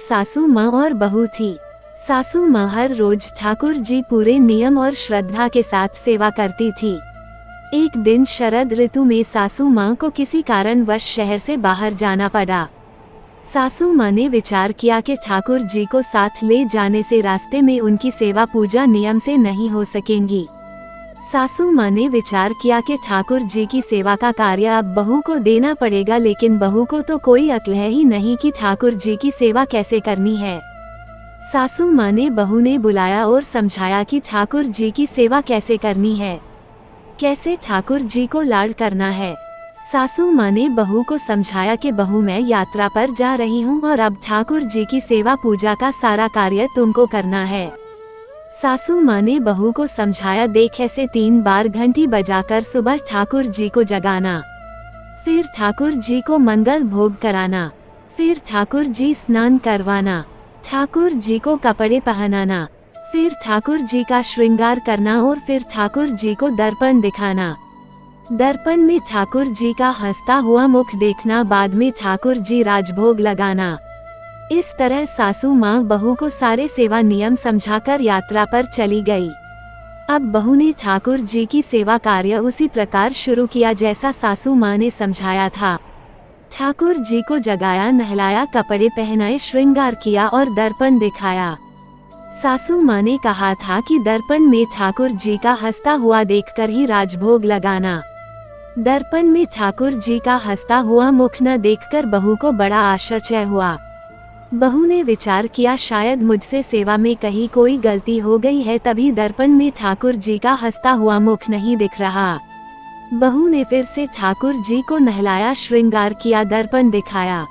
सासू माँ और बहू थी। सासू माँ हर रोज ठाकुर जी पूरे नियम और श्रद्धा के साथ सेवा करती थी। एक दिन शरद ऋतु में सासू माँ को किसी कारणवश शहर से बाहर जाना पड़ा। सासू माँ ने विचार किया कि ठाकुर जी को साथ ले जाने से रास्ते में उनकी सेवा पूजा नियम से नहीं हो सकेंगी। सासू माँ ने विचार किया कि ठाकुर जी की सेवा का कार्य अब बहू को देना पड़ेगा, लेकिन बहू को तो कोई अक्ल है ही नहीं कि ठाकुर जी की सेवा कैसे करनी है। सासू माँ ने बहू ने बुलाया और समझाया कि ठाकुर जी की सेवा कैसे करनी है, कैसे ठाकुर जी को लाड करना है। सासू माँ ने बहू को समझाया कि बहू मैं यात्रा पर जा रही हूँ और अब ठाकुर जी की सेवा पूजा का सारा कार्य तुमको करना है। सासू माँ ने बहू को समझाया, देख ऐसे 3 बार घंटी बजाकर सुबह ठाकुर जी को जगाना, फिर ठाकुर जी को मंगल भोग कराना, फिर ठाकुर जी स्नान करवाना, ठाकुर जी को कपड़े पहनाना, फिर ठाकुर जी का श्रृंगार करना और फिर ठाकुर जी को दर्पण दिखाना। दर्पण में ठाकुर जी का हंसता हुआ मुख देखना, बाद में ठाकुर जी राजभोग लगाना। इस तरह सासू माँ बहू को सारे सेवा नियम समझाकर यात्रा पर चली गई। अब बहू ने ठाकुर जी की सेवा कार्य उसी प्रकार शुरू किया जैसा सासू माँ ने समझाया था। ठाकुर जी को जगाया, नहलाया, कपड़े पहनाए, श्रृंगार किया और दर्पण दिखाया। सासू माँ ने कहा था कि दर्पण में ठाकुर जी का हंसता हुआ देखकर ही राजभोग लगाना। दर्पण में ठाकुर जी का हंसता हुआ मुख न देखकर बहू को बड़ा आश्चर्य हुआ। बहू ने विचार किया, शायद मुझसे सेवा में कहीं कोई गलती हो गई है, तभी दर्पण में ठाकुर जी का हंसता हुआ मुख नहीं दिख रहा। बहू ने फिर से ठाकुर जी को नहलाया, श्रृंगार किया, दर्पण दिखाया,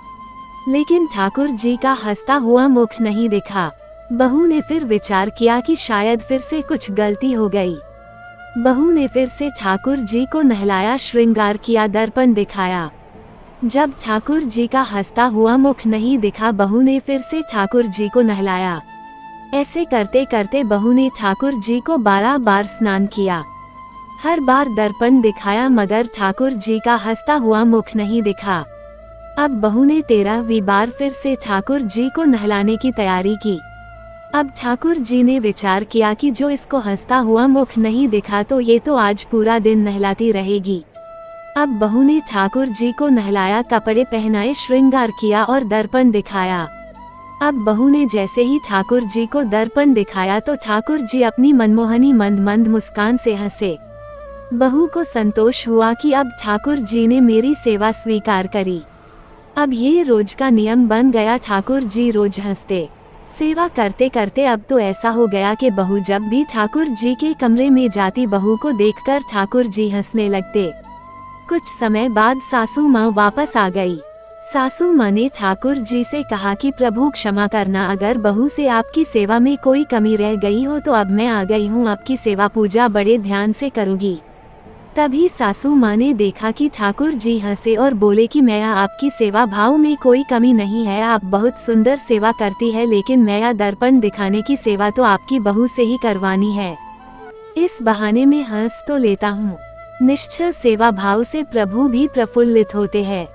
लेकिन ठाकुर जी का हंसता हुआ मुख नहीं दिखा। बहू ने फिर विचार किया कि शायद फिर से कुछ गलती हो गई। बहू ने फिर से ठाकुर जी को नहलाया, श्रृंगार किया, दर्पण दिखाया। जब ठाकुर जी का हंसता हुआ मुख नहीं दिखा, बहू ने फिर से ठाकुर जी को नहलाया। ऐसे करते करते बहू ने ठाकुर जी को 12 बार स्नान किया। हर बार दर्पण दिखाया मगर ठाकुर जी का हंसता हुआ मुख नहीं दिखा। अब बहू ने 13वीं बार फिर से ठाकुर जी को नहलाने की तैयारी की। अब ठाकुर जी ने विचार किया कि जो इसको हंसता हुआ मुख नहीं दिखा तो ये तो आज पूरा दिन नहलाती रहेगी। अब बहू ने ठाकुर जी को नहलाया, कपड़े पहनाए, श्रृंगार किया और दर्पण दिखाया। अब बहू ने जैसे ही ठाकुर जी को दर्पण दिखाया तो ठाकुर जी अपनी मनमोहनी मंद मंद मुस्कान से हंसे। बहू को संतोष हुआ कि अब ठाकुर जी ने मेरी सेवा स्वीकार करी। अब ये रोज का नियम बन गया, ठाकुर जी रोज हंसते। सेवा करते करते अब तो ऐसा हो गया कि बहू जब भी ठाकुर जी के कमरे में जाती, बहू को देखकर ठाकुर जी हंसने लगते। कुछ समय बाद सासू माँ वापस आ गई। सासू माँ ने ठाकुर जी से कहा कि प्रभु क्षमा करना, अगर बहू से आपकी सेवा में कोई कमी रह गई हो तो अब मैं आ गई हूँ, आपकी सेवा पूजा बड़े ध्यान से करूँगी। तभी सासू माँ ने देखा कि ठाकुर जी हंसे और बोले कि मैं आपकी सेवा भाव में कोई कमी नहीं है, आप बहुत सुंदर सेवा करती है, लेकिन मैं दर्पण दिखाने की सेवा तो आपकी बहू से ही करवानी है। इस बहाने में हंस तो लेता हूँ। निश्चल सेवा भाव से प्रभु भी प्रफुल्लित होते हैं।